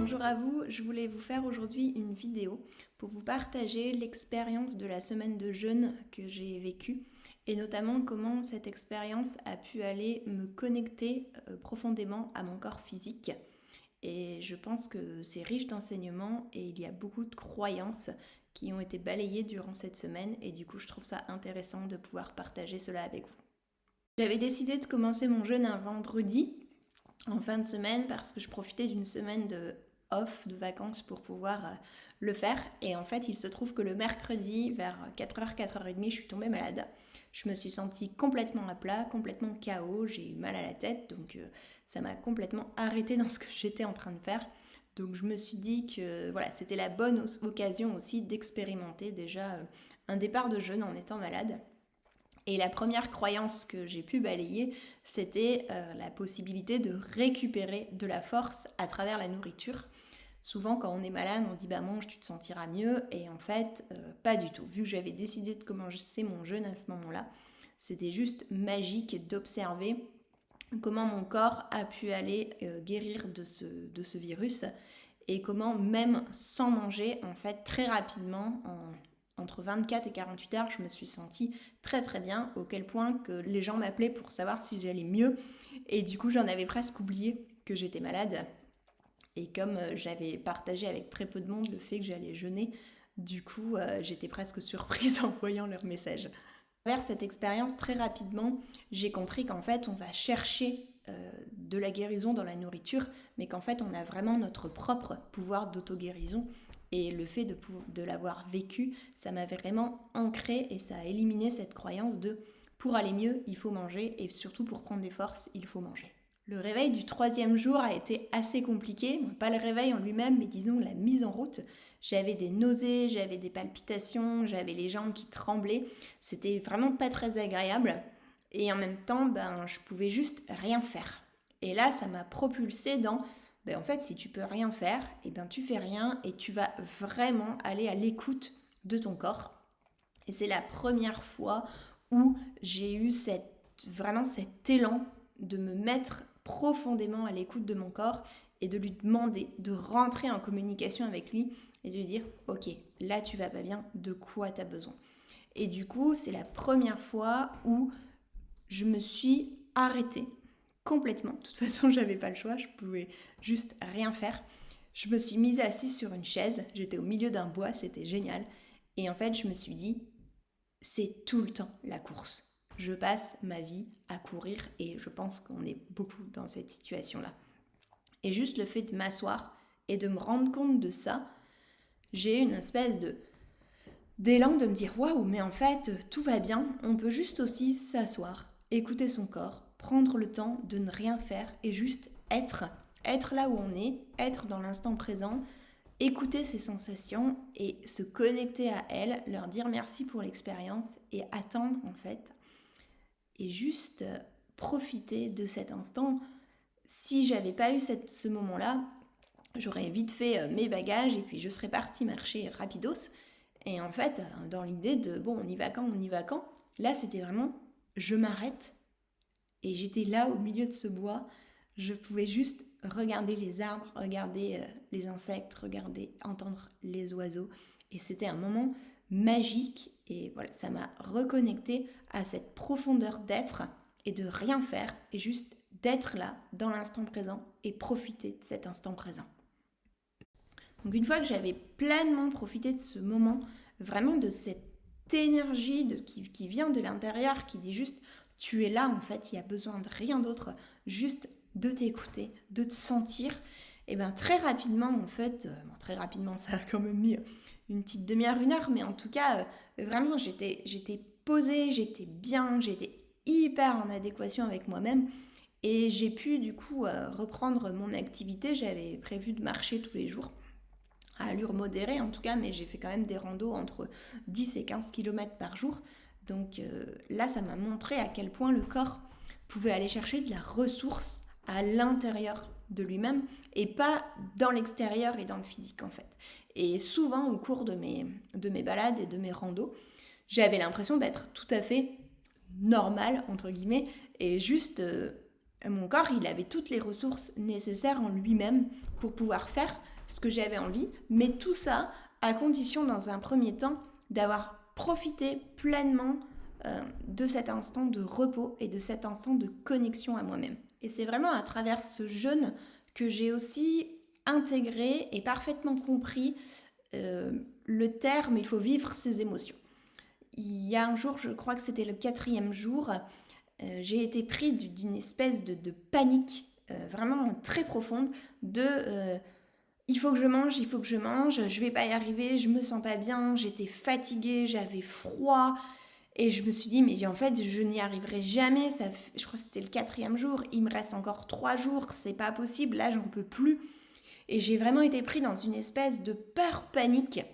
Bonjour à vous, je voulais vous faire aujourd'hui une vidéo pour vous partager l'expérience de la semaine de jeûne que j'ai vécue et notamment comment cette expérience a pu aller me connecter profondément à mon corps physique. Et je pense que c'est riche d'enseignements et il y a beaucoup de croyances qui ont été balayées durant cette semaine et du coup je trouve ça intéressant de pouvoir partager cela avec vous. J'avais décidé de commencer mon jeûne un vendredi en fin de semaine parce que je profitais d'une semaine de off, de vacances pour pouvoir le faire. Et en fait, il se trouve que le mercredi, vers 4h, 4h30, je suis tombée malade. Je me suis sentie complètement à plat, complètement KO, j'ai eu mal à la tête, donc ça m'a complètement arrêtée dans ce que j'étais en train de faire. Donc je me suis dit que voilà, c'était la bonne occasion aussi d'expérimenter déjà un départ de jeûne en étant malade. Et la première croyance que j'ai pu balayer, c'était la possibilité de récupérer de la force à travers la nourriture. Souvent, quand on est malade, on dit bah mange, tu te sentiras mieux. Et en fait, pas du tout. Vu que j'avais décidé de commencer mon jeûne à ce moment-là, c'était juste magique d'observer comment mon corps a pu aller guérir de ce virus et comment même sans manger, en fait, très rapidement, entre 24 et 48 heures, je me suis sentie très très bien, auquel point que les gens m'appelaient pour savoir si j'allais mieux. Et du coup, j'en avais presque oublié que j'étais malade. Et comme j'avais partagé avec très peu de monde le fait que j'allais jeûner, du coup, j'étais presque surprise en voyant leur message. À travers cette expérience, très rapidement, j'ai compris qu'en fait, on va chercher de la guérison dans la nourriture, mais qu'en fait, on a vraiment notre propre pouvoir d'auto-guérison. Et le fait de l'avoir vécu, ça m'a vraiment ancré et ça a éliminé cette croyance de pour aller mieux, il faut manger et surtout pour prendre des forces, il faut manger. Le réveil du 3e jour a été assez compliqué, pas le réveil en lui-même, mais disons la mise en route. J'avais des nausées, j'avais des palpitations, j'avais les jambes qui tremblaient. C'était vraiment pas très agréable. Et en même temps, je pouvais juste rien faire. Et là, ça m'a propulsée dans, en fait, si tu peux rien faire, tu fais rien et tu vas vraiment aller à l'écoute de ton corps. Et c'est la première fois où j'ai eu vraiment cet élan de me mettre profondément à l'écoute de mon corps et de lui demander de rentrer en communication avec lui et de lui dire ok, là tu vas pas bien, de quoi tu as besoin. Et du coup, c'est la première fois où je me suis arrêtée complètement. De toute façon, j'avais pas le choix, je pouvais juste rien faire. Je me suis mise assise sur une chaise, j'étais au milieu d'un bois, c'était génial. Et en fait, je me suis dit, c'est tout le temps la course. Je passe ma vie à courir et je pense qu'on est beaucoup dans cette situation-là. Et juste le fait de m'asseoir et de me rendre compte de ça, j'ai eu une espèce d'élan de me dire waouh, mais en fait, tout va bien, on peut juste aussi s'asseoir, écouter son corps, prendre le temps de ne rien faire et juste être là où on est, être dans l'instant présent, écouter ses sensations et se connecter à elles, leur dire merci pour l'expérience et attendre en fait. Et juste profiter de cet instant. Si j'avais pas eu ce moment-là, j'aurais vite fait mes bagages et puis je serais partie marcher rapidos. Et en fait, dans l'idée de bon, on y va quand, on y va quand, là c'était vraiment je m'arrête et j'étais là au milieu de ce bois. Je pouvais juste regarder les arbres, regarder les insectes, entendre les oiseaux. Et c'était un moment magique et voilà, ça m'a reconnecté à cette profondeur d'être et de rien faire et juste d'être là dans l'instant présent et profiter de cet instant présent. Donc une fois que j'avais pleinement profité de ce moment, vraiment de cette énergie qui vient de l'intérieur, qui dit juste tu es là en fait, il n'y a besoin de rien d'autre, juste de t'écouter, de te sentir, et bien très rapidement en fait, très rapidement ça a quand même mis une petite demi-heure, une heure, mais en tout cas vraiment j'étais posée, j'étais bien, j'étais hyper en adéquation avec moi-même et j'ai pu du coup reprendre mon activité. J'avais prévu de marcher tous les jours à allure modérée en tout cas, mais j'ai fait quand même des randos entre 10 et 15 km par jour. Donc là, ça m'a montré à quel point le corps pouvait aller chercher de la ressource à l'intérieur de lui-même et pas dans l'extérieur et dans le physique en fait. Et souvent au cours de mes balades et de mes randos, j'avais l'impression d'être tout à fait normal entre guillemets et juste mon corps il avait toutes les ressources nécessaires en lui-même pour pouvoir faire ce que j'avais envie, mais tout ça à condition dans un premier temps d'avoir profité pleinement de cet instant de repos et de cet instant de connexion à moi-même. Et c'est vraiment à travers ce jeûne que j'ai aussi intégré et parfaitement compris le terme il faut vivre ses émotions. Il y a un jour, je crois que c'était le 4e jour, j'ai été pris d'une espèce de panique vraiment très profonde de il faut que je mange, je vais pas y arriver, je me sens pas bien, j'étais fatiguée, j'avais froid. Et je me suis dit, mais en fait, je n'y arriverai jamais. Je crois que c'était le 4e jour. Il me reste encore 3 jours. C'est pas possible. Là, j'en peux plus. Et j'ai vraiment été pris dans une espèce de peur panique.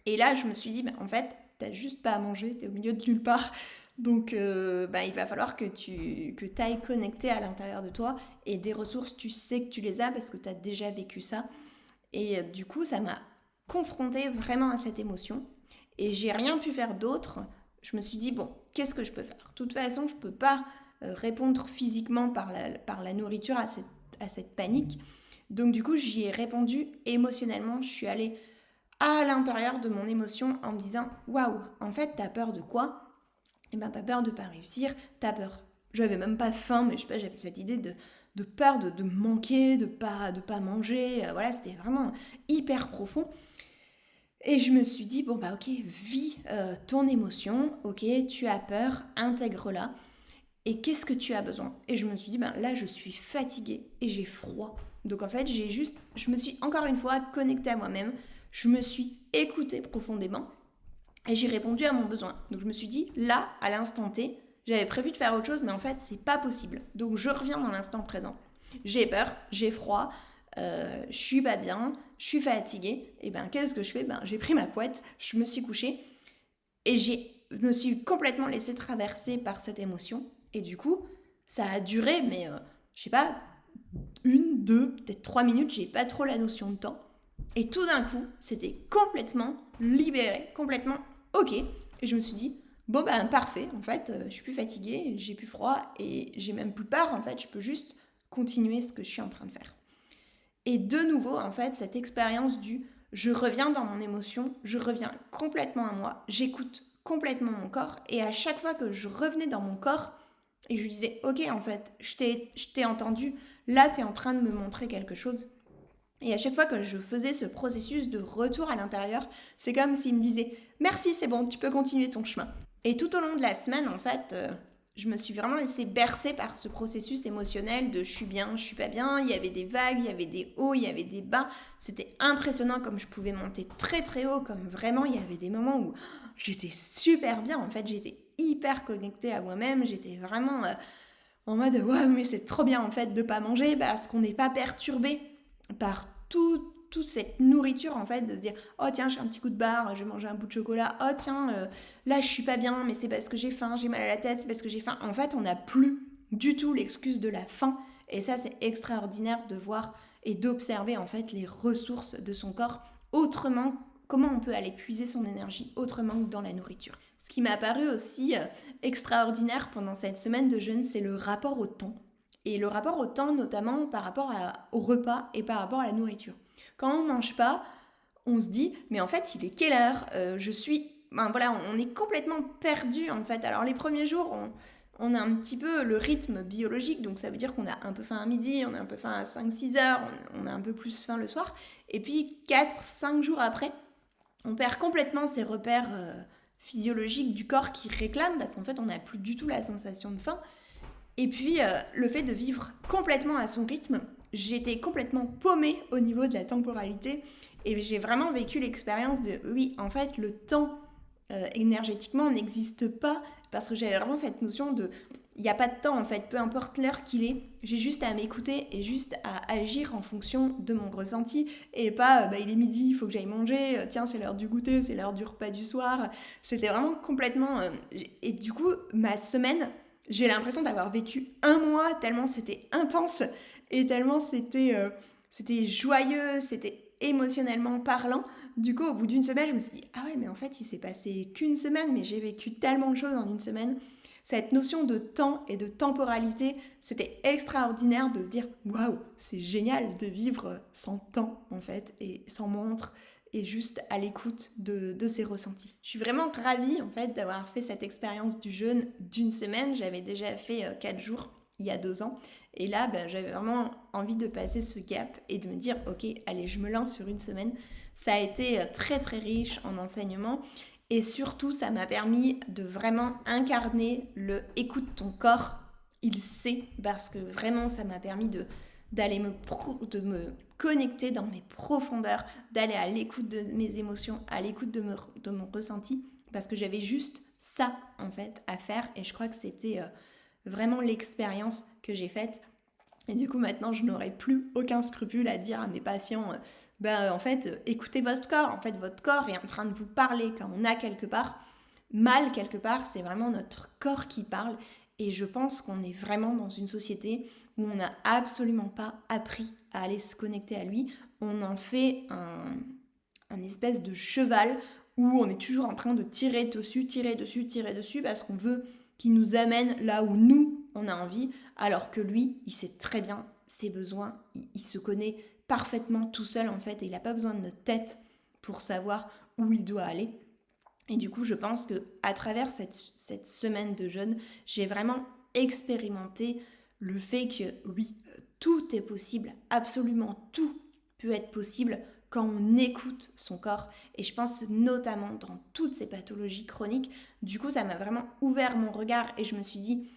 Et là, je me suis dit, bah, en fait, t'as juste pas à manger. T'es au milieu de nulle part. Donc, il va falloir que tu ailles connecter à l'intérieur de toi. Et des ressources, tu sais que tu les as parce que t'as déjà vécu ça. Et du coup, ça m'a confrontée vraiment à cette émotion. Et j'ai rien pu faire d'autre. Je me suis dit, bon, qu'est-ce que je peux faire ? De toute façon, je ne peux pas répondre physiquement par la nourriture à cette panique. Donc du coup, j'y ai répondu émotionnellement. Je suis allée à l'intérieur de mon émotion en me disant, waouh, en fait, t'as peur de quoi ? Eh bien, t'as peur de ne pas réussir, t'as peur. J'avais même pas faim, mais je sais pas, j'avais cette idée de peur de manquer, de pas manger. Voilà, c'était vraiment hyper profond. Et je me suis dit, bon bah ok, vis ton émotion, ok, tu as peur, intègre-la. Et qu'est-ce que tu as besoin ? Et je me suis dit, ben là je suis fatiguée et j'ai froid. Donc en fait, je me suis encore une fois connectée à moi-même, je me suis écoutée profondément et j'ai répondu à mon besoin. Donc je me suis dit, là, à l'instant T, j'avais prévu de faire autre chose, mais en fait, c'est pas possible. Donc je reviens dans l'instant présent. J'ai peur, j'ai froid, je suis pas bien, je suis fatiguée. Et ben qu'est-ce que je fais ? J'ai pris ma couette, je me suis couchée et je me suis complètement laissée traverser par cette émotion. Et du coup, ça a duré, mais je sais pas, 1, 2, peut-être 3 minutes, j'ai pas trop la notion de temps. Et tout d'un coup, c'était complètement libéré, complètement ok. Et je me suis dit, bon ben parfait, en fait, je suis plus fatiguée, j'ai plus froid et j'ai même plus peur, en fait, je peux juste continuer ce que je suis en train de faire. Et de nouveau, en fait, cette expérience du je reviens dans mon émotion, je reviens complètement à moi, j'écoute complètement mon corps et à chaque fois que je revenais dans mon corps et je lui disais ok, en fait, je t'ai entendu, là tu es en train de me montrer quelque chose. Et à chaque fois que je faisais ce processus de retour à l'intérieur, c'est comme s'il me disait merci, c'est bon, tu peux continuer ton chemin. Et tout au long de la semaine, en fait, je me suis vraiment laissée bercer par ce processus émotionnel de je suis bien, je suis pas bien. Il y avait des vagues, il y avait des hauts, il y avait des bas. C'était impressionnant comme je pouvais monter très très haut, comme vraiment il y avait des moments où j'étais super bien. En fait, j'étais hyper connectée à moi-même. J'étais vraiment en mode ouais, mais c'est trop bien en fait de pas manger parce qu'on n'est pas perturbé par toute cette nourriture en fait, de se dire oh tiens j'ai un petit coup de barre, je vais manger un bout de chocolat, oh tiens là je suis pas bien mais c'est parce que j'ai faim, j'ai mal à la tête, c'est parce que j'ai faim. En fait on n'a plus du tout l'excuse de la faim et ça c'est extraordinaire de voir et d'observer en fait les ressources de son corps autrement, comment on peut aller puiser son énergie autrement que dans la nourriture. Ce qui m'a paru aussi extraordinaire pendant cette semaine de jeûne, c'est le rapport au temps. Et le rapport au temps, notamment par rapport au repas et par rapport à la nourriture. Quand on ne mange pas, on se dit, mais en fait, il est quelle heure ? Voilà, on est complètement perdu en fait. Alors les premiers jours, on a un petit peu le rythme biologique, donc ça veut dire qu'on a un peu faim à midi, on a un peu faim à 5-6 heures, on a un peu plus faim le soir. Et puis 4-5 jours après, on perd complètement ces repères physiologiques du corps qui réclament, parce qu'en fait, on n'a plus du tout la sensation de faim. Et puis, le fait de vivre complètement à son rythme, j'étais complètement paumée au niveau de la temporalité et j'ai vraiment vécu l'expérience de, oui, en fait, le temps énergétiquement n'existe pas parce que j'avais vraiment cette notion de, il n'y a pas de temps en fait, peu importe l'heure qu'il est, j'ai juste à m'écouter et juste à agir en fonction de mon ressenti et pas, il est midi, il faut que j'aille manger, tiens, c'est l'heure du goûter, c'est l'heure du repas du soir. C'était vraiment complètement... Et du coup, ma semaine... J'ai l'impression d'avoir vécu 1 mois tellement c'était intense et tellement c'était joyeux, c'était émotionnellement parlant. Du coup, au bout d'1 semaine, je me suis dit « Ah ouais, mais en fait, il s'est passé qu'1 semaine, mais j'ai vécu tellement de choses en 1 semaine. » Cette notion de temps et de temporalité, c'était extraordinaire de se dire waouh, c'est génial de vivre sans temps en fait et sans montre et juste à l'écoute de ses ressentis. Je suis vraiment ravie en fait d'avoir fait cette expérience du jeûne d'une semaine. J'avais déjà fait 4 jours il y a 2 ans et là j'avais vraiment envie de passer ce gap et de me dire ok, allez, je me lance sur une semaine. Ça a été très très riche en enseignements et surtout ça m'a permis de vraiment incarner le écoute ton corps, il sait, parce que vraiment ça m'a permis d'aller de me connecter dans mes profondeurs, d'aller à l'écoute de mes émotions, à l'écoute de mon ressenti, parce que j'avais juste ça en fait à faire et je crois que c'était vraiment l'expérience que j'ai faite. Et du coup, maintenant, je n'aurai plus aucun scrupule à dire à mes patients, en fait, écoutez votre corps. En fait, votre corps est en train de vous parler quand on a quelque part mal quelque part. C'est vraiment notre corps qui parle. Et je pense qu'on est vraiment dans une société où on n'a absolument pas appris à aller se connecter à lui. On en fait un espèce de cheval où on est toujours en train de tirer dessus parce qu'on veut qu'il nous amène là où nous, on a envie, alors que lui, il sait très bien ses besoins, il se connaît parfaitement tout seul en fait, et il n'a pas besoin de notre tête pour savoir où il doit aller. Et du coup, je pense que à travers cette semaine de jeûne, j'ai vraiment expérimenté le fait que oui, tout est possible, absolument tout peut être possible quand on écoute son corps. Et je pense notamment dans toutes ces pathologies chroniques. Du coup, ça m'a vraiment ouvert mon regard et je me suis dit,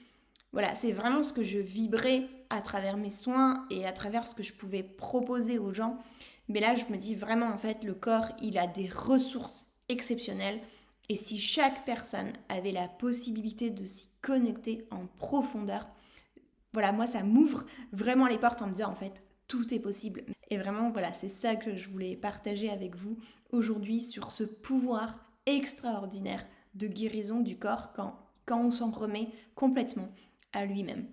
voilà, c'est vraiment ce que je vibrais à travers mes soins et à travers ce que je pouvais proposer aux gens. Mais là, je me dis vraiment, en fait, le corps, il a des ressources exceptionnelles. Et si chaque personne avait la possibilité de s'y connecter en profondeur, voilà, moi, ça m'ouvre vraiment les portes en me disant, en fait, tout est possible. Et vraiment, voilà, c'est ça que je voulais partager avec vous aujourd'hui sur ce pouvoir extraordinaire de guérison du corps quand on s'en remet complètement à lui-même.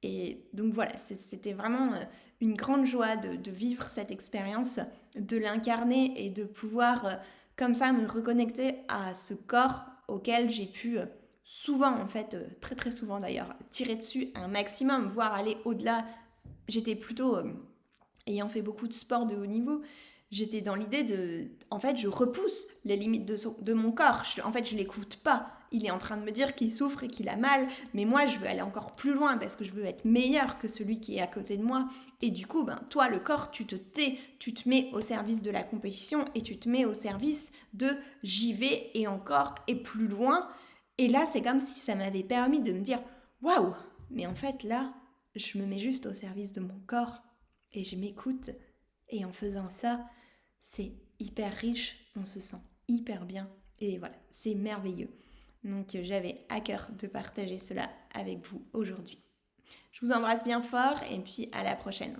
Et donc voilà, c'était vraiment une grande joie de vivre cette expérience, de l'incarner et de pouvoir comme ça me reconnecter à ce corps auquel j'ai pu souvent en fait, très très souvent d'ailleurs, tirer dessus un maximum, voire aller au-delà. J'étais plutôt, ayant fait beaucoup de sport de haut niveau, j'étais dans l'idée de... En fait, je repousse les limites de mon corps. En fait, je l'écoute pas. Il est en train de me dire qu'il souffre et qu'il a mal, mais moi, je veux aller encore plus loin parce que je veux être meilleur que celui qui est à côté de moi. Et du coup, toi, le corps, tu te tais, tu te mets au service de la compétition et tu te mets au service de j'y vais et encore et plus loin. Et là, c'est comme si ça m'avait permis de me dire waouh, mais en fait, là, je me mets juste au service de mon corps et je m'écoute. Et en faisant ça, c'est hyper riche, on se sent hyper bien. Et voilà, c'est merveilleux. Donc j'avais à cœur de partager cela avec vous aujourd'hui. Je vous embrasse bien fort et puis à la prochaine.